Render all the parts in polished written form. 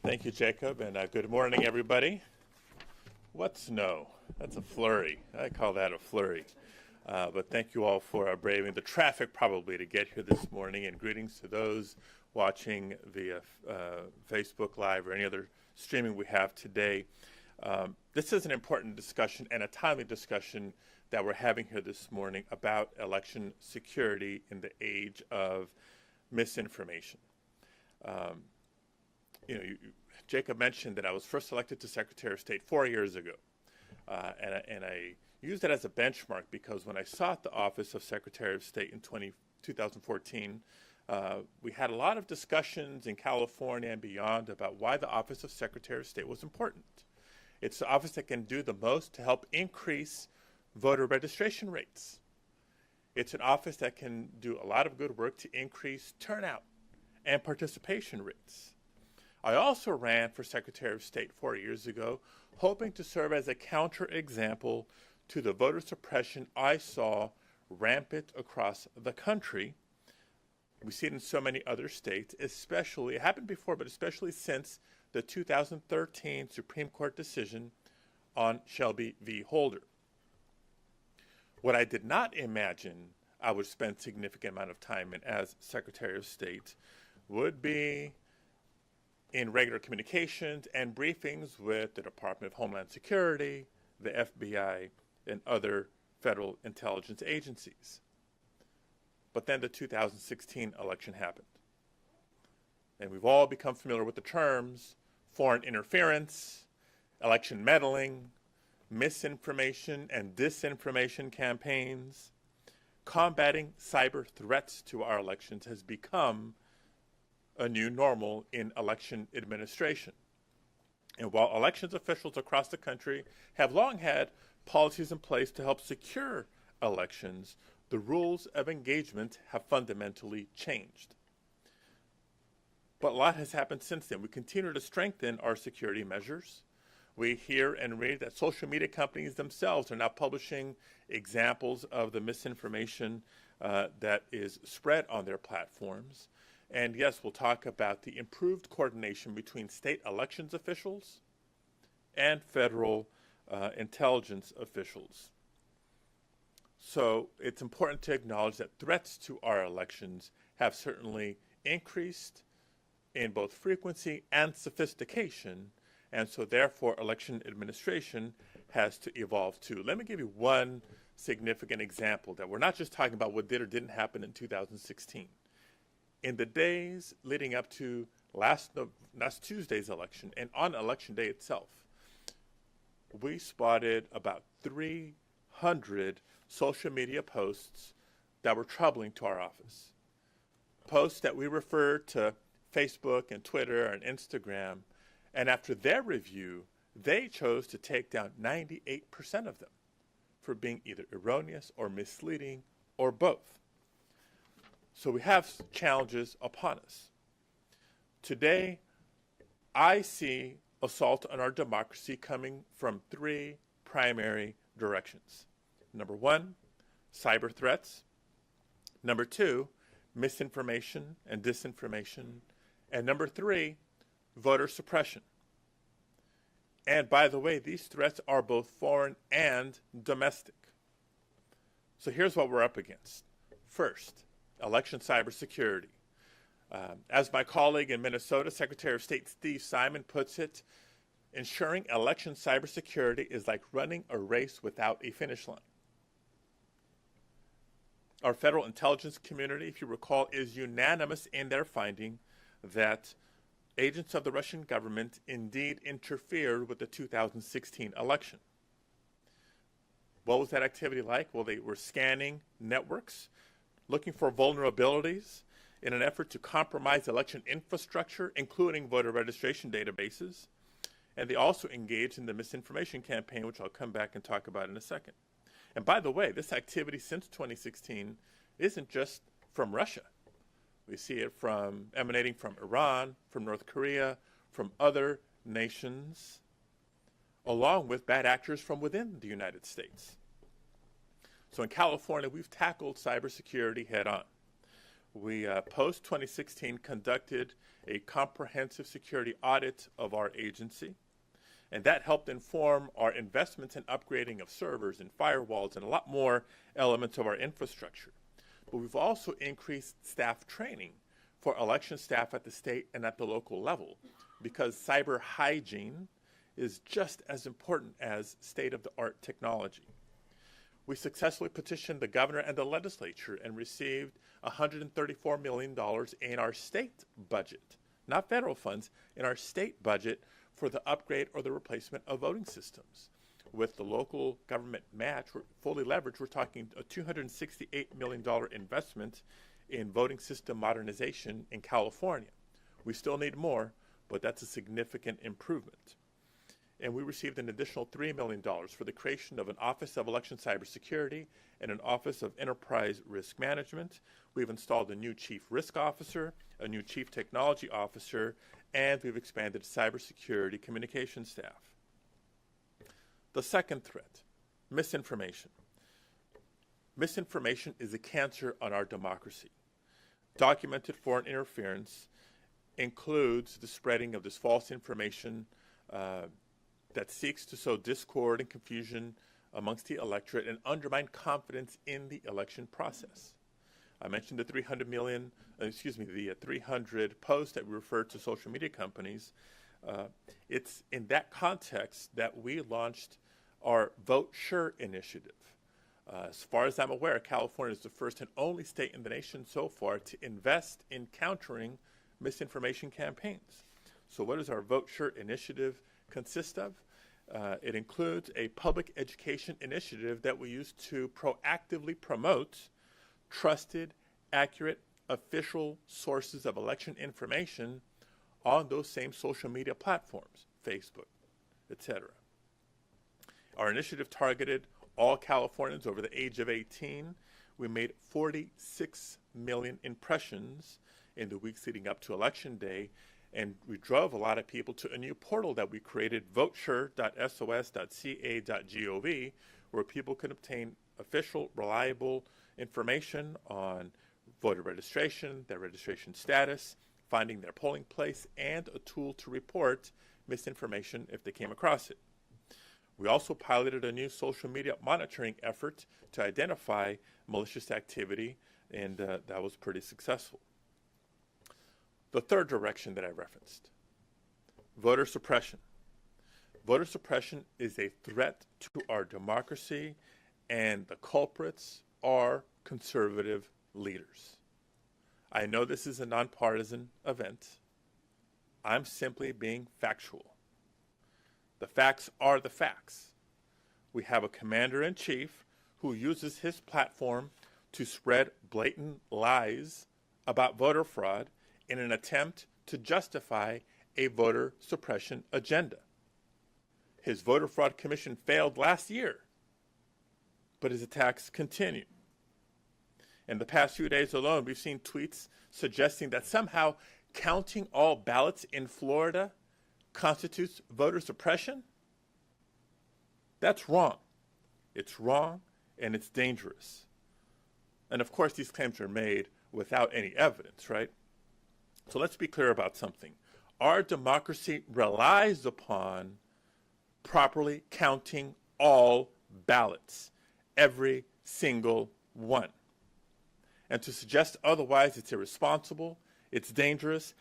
Thank you, Jacob, and good morning, everybody. What snow? That's a flurry. I call that a flurry. But thank you all for braving the traffic probably to get here this morning, and greetings to those watching via Facebook Live or any other streaming we have today. This is an important discussion and a timely discussion that we're having here this morning about election security in the age of misinformation. Jacob mentioned that I was first elected to Secretary of State 4 years ago, and I used it as a benchmark because when I sought the office of Secretary of State in 2014, we had a lot of discussions in California and beyond about why the office of Secretary of State was important. It's the office that can do the most to help increase voter registration rates. It's an office that can do a lot of good work to increase turnout and participation rates. I also ran for Secretary of State 4 years ago, hoping to serve as a counterexample to the voter suppression I saw rampant across the country. We see it in so many other states, especially, it happened before, but especially since the 2013 Supreme Court decision on Shelby v. Holder. What I did not imagine I would spend a significant amount of time in as Secretary of State would be in regular communications and briefings with the Department of Homeland Security, the FBI, and other federal intelligence agencies. But then the 2016 election happened. And we've all become familiar with the terms foreign interference, election meddling, misinformation and disinformation campaigns. Combating cyber threats to our elections has become a new normal in election administration. And while elections officials across the country have long had policies in place to help secure elections, the rules of engagement have fundamentally changed. But a lot has happened since then. We continue to strengthen our security measures. We hear and read that social media companies themselves are now publishing examples of the misinformation that is spread on their platforms. And yes, we'll talk about the improved coordination between state elections officials and federal intelligence officials. So it's important to acknowledge that threats to our elections have certainly increased in both frequency and sophistication, and so therefore election administration has to evolve too. Let me give you one significant example that we're not just talking about what did or didn't happen in 2016. In the days leading up to last Tuesday's election and on election day itself, we spotted about 300 social media posts that were troubling to our office. Posts that we referred to Facebook and Twitter and Instagram, and after their review, they chose to take down 98% of them for being either erroneous or misleading or both. So we have challenges upon us. Today, I see assault on our democracy coming from three primary directions. Number one, cyber threats. Number two, misinformation and disinformation. And number three, voter suppression. And by the way, these threats are both foreign and domestic. So here's what we're up against. First, election cybersecurity. As my colleague in Minnesota, Secretary of State Steve Simon puts it, ensuring election cybersecurity is like running a race without a finish line. Our federal intelligence community, if you recall, is unanimous in their finding that agents of the Russian government indeed interfered with the 2016 election. What was that activity like? Well, they were scanning networks, looking for vulnerabilities in an effort to compromise election infrastructure, including voter registration databases. And they also engaged in the misinformation campaign, which I'll come back and talk about in a second. And by the way, this activity since 2016 isn't just from Russia. We see it emanating from Iran, from North Korea, from other nations, along with bad actors from within the United States. So in California, we've tackled cybersecurity head on. We, post 2016, conducted a comprehensive security audit of our agency, and that helped inform our investments in upgrading of servers and firewalls and a lot more elements of our infrastructure. But we've also increased staff training for election staff at the state and at the local level, because cyber hygiene is just as important as state-of-the-art technology. We successfully petitioned the governor and the legislature and received $134 million in our state budget, not federal funds, in our state budget for the upgrade or the replacement of voting systems. With the local government match, we're fully leveraged, we're talking a $268 million investment in voting system modernization in California. We still need more, but that's a significant improvement. And we received an additional $3 million for the creation of an Office of Election Cybersecurity and an Office of Enterprise Risk Management. We've installed a new Chief Risk Officer, a new Chief Technology Officer, and we've expanded cybersecurity communication staff. The second threat, misinformation. Misinformation is a cancer on our democracy. Documented foreign interference includes the spreading of this false information that seeks to sow discord and confusion amongst the electorate and undermine confidence in the election process. I mentioned the 300 posts that we referred to social media companies. It's in that context that we launched our Vote Sure initiative. As far as I'm aware, California is the first and only state in the nation so far to invest in countering misinformation campaigns. So what does our Vote Sure initiative consist of? It includes a public education initiative that we use to proactively promote trusted, accurate, official sources of election information on those same social media platforms, Facebook, etc. Our initiative targeted all Californians over the age of 18. We made 46 million impressions in the weeks leading up to Election Day, and we drove a lot of people to a new portal that we created, votesure.sos.ca.gov, where people can obtain official, reliable information on voter registration, their registration status, finding their polling place, and a tool to report misinformation if they came across it. We also piloted a new social media monitoring effort to identify malicious activity, and that was pretty successful. The third direction that I referenced, voter suppression. Voter suppression is a threat to our democracy, and the culprits are conservative leaders. I know this is a nonpartisan event. I'm simply being factual. The facts are the facts. We have a commander-in-chief who uses his platform to spread blatant lies about voter fraud in an attempt to justify a voter suppression agenda. His voter fraud commission failed last year, but his attacks continue. In the past few days alone, we've seen tweets suggesting that somehow counting all ballots in Florida constitutes voter suppression. That's wrong. It's wrong, and it's dangerous. And of course, these claims are made without any evidence, right? So let's be clear about something. Our democracy relies upon properly counting all ballots, every single one. And to suggest otherwise, it's irresponsible, it's dangerous,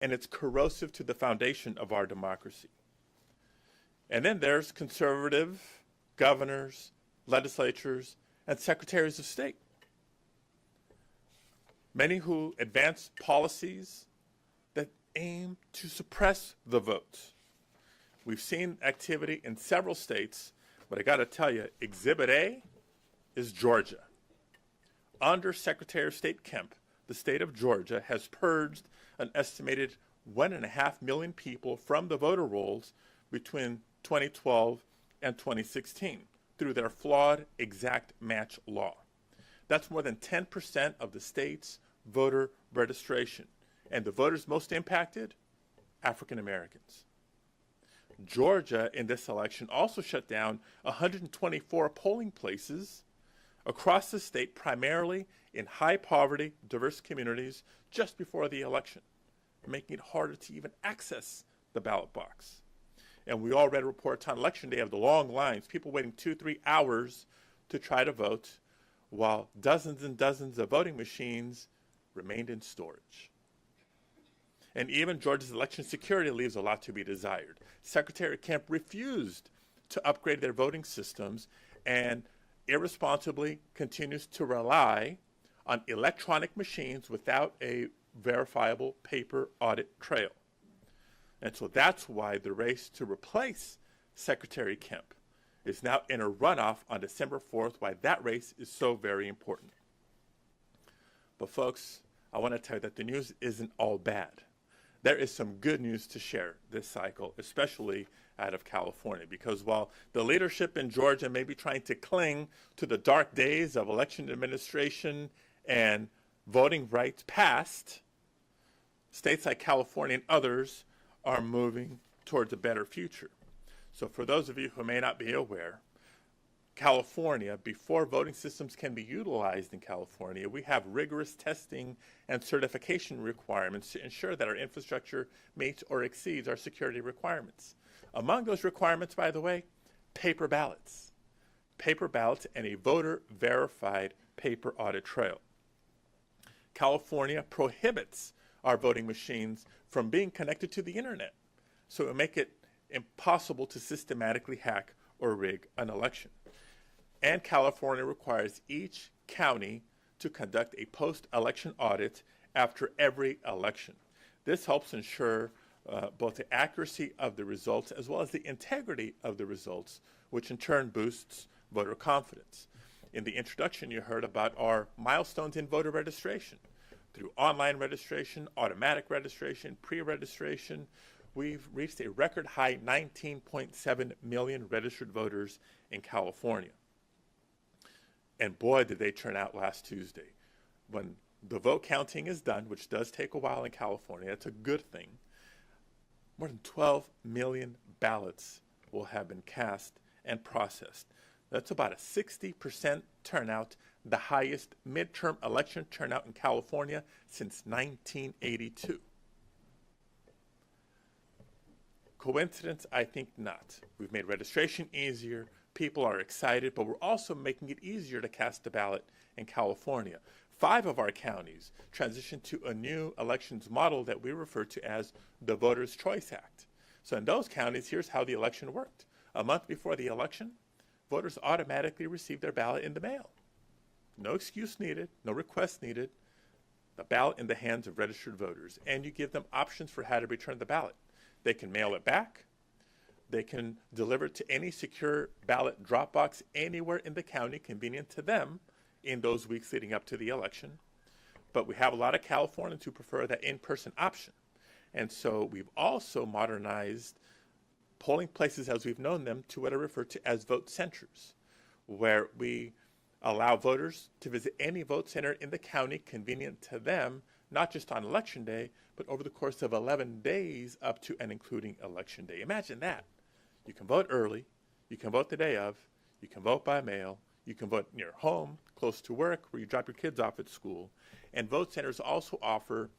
and it's corrosive to the foundation of our democracy. And then there's conservative governors, legislatures, and secretaries of state. Many who advance policies that aim to suppress the vote. We've seen activity in several states, but I got to tell you, Exhibit A is Georgia. Under Secretary of State Kemp, the state of Georgia has purged an estimated 1.5 million people from the voter rolls between 2012 and 2016 through their flawed exact match law. That's more than 10% of the state's voter registration. And the voters most impacted? African Americans. Georgia, in this election, also shut down 124 polling places across the state, primarily in high poverty, diverse communities just before the election, making it harder to even access the ballot box. And we all read reports on election day of the long lines, people waiting 2-3 hours to try to vote, while dozens and dozens of voting machines remained in storage. And even Georgia's election security leaves a lot to be desired. Secretary Kemp refused to upgrade their voting systems and irresponsibly continues to rely on electronic machines without a verifiable paper audit trail. And so that's why the race to replace Secretary Kemp is now in a runoff on December 4th, why that race is so very important. But folks, I want to tell you that the news isn't all bad. There is some good news to share this cycle, especially out of California, because while the leadership in Georgia may be trying to cling to the dark days of election administration and voting rights past, states like California and others are moving towards a better future. So for those of you who may not be aware, California, before voting systems can be utilized in California, we have rigorous testing and certification requirements to ensure that our infrastructure meets or exceeds our security requirements. Among those requirements, by the way, paper ballots. Paper ballots and a voter-verified paper audit trail. California prohibits our voting machines from being connected to the internet, so it will make it impossible to systematically hack or rig an election. And California requires each county to conduct a post-election audit after every election. This helps ensure both the accuracy of the results as well as the integrity of the results, which in turn boosts voter confidence. In the introduction, you heard about our milestones in voter registration. Through online registration, automatic registration, pre-registration, we've reached a record high 19.7 million registered voters in California. And boy, did they turn out last Tuesday. When the vote counting is done, which does take a while in California, it's a good thing, more than 12 million ballots will have been cast and processed. That's about a 60% turnout, the highest midterm election turnout in California since 1982. Coincidence? I think not. We've made registration easier. People are excited, but we're also making it easier to cast a ballot in California. 5 of our counties transitioned to a new elections model that we refer to as the Voters' Choice Act. So in those counties, here's how the election worked. A month before the election, voters automatically received their ballot in the mail. No excuse needed, no request needed. The ballot in the hands of registered voters. And you give them options for how to return the ballot. They can mail it back. They can deliver it to any secure ballot drop box anywhere in the county convenient to them in those weeks leading up to the election. But we have a lot of Californians who prefer that in-person option. And so we've also modernized polling places as we've known them to what I refer to as vote centers, where we allow voters to visit any vote center in the county convenient to them, not just on election day, but over the course of 11 days up to and including election day. Imagine that. You can vote early, you can vote the day of, you can vote by mail, you can vote near home, close to work, where you drop your kids off at school. And vote centers also offer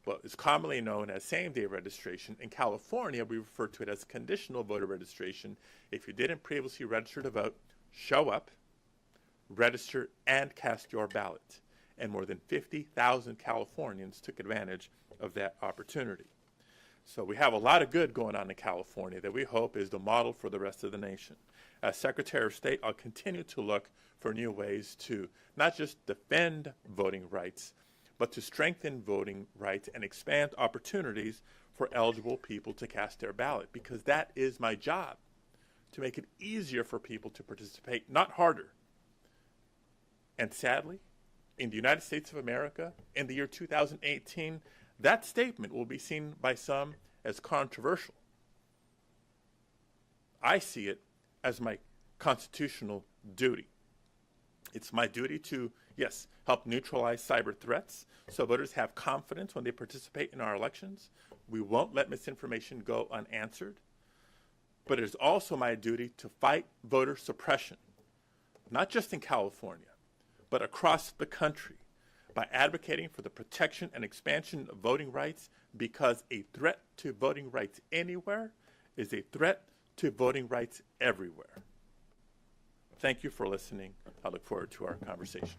what is commonly known as same-day registration. In California, we refer to it as conditional voter registration. If you didn't previously register to vote, show up, register, and cast your ballot. And more than 50,000 Californians took advantage of that opportunity. So we have a lot of good going on in California that we hope is the model for the rest of the nation. As Secretary of State, I'll continue to look for new ways to not just defend voting rights, but to strengthen voting rights and expand opportunities for eligible people to cast their ballot, because that is my job, to make it easier for people to participate, not harder. And sadly, in the United States of America, in the year 2018, that statement will be seen by some as controversial. I see it as my constitutional duty. It's my duty to, yes, help neutralize cyber threats so voters have confidence when they participate in our elections. We won't let misinformation go unanswered. But it is also my duty to fight voter suppression, not just in California, but across the country by advocating for the protection and expansion of voting rights, because a threat to voting rights anywhere is a threat to voting rights everywhere. Thank you for listening. I look forward to our conversation.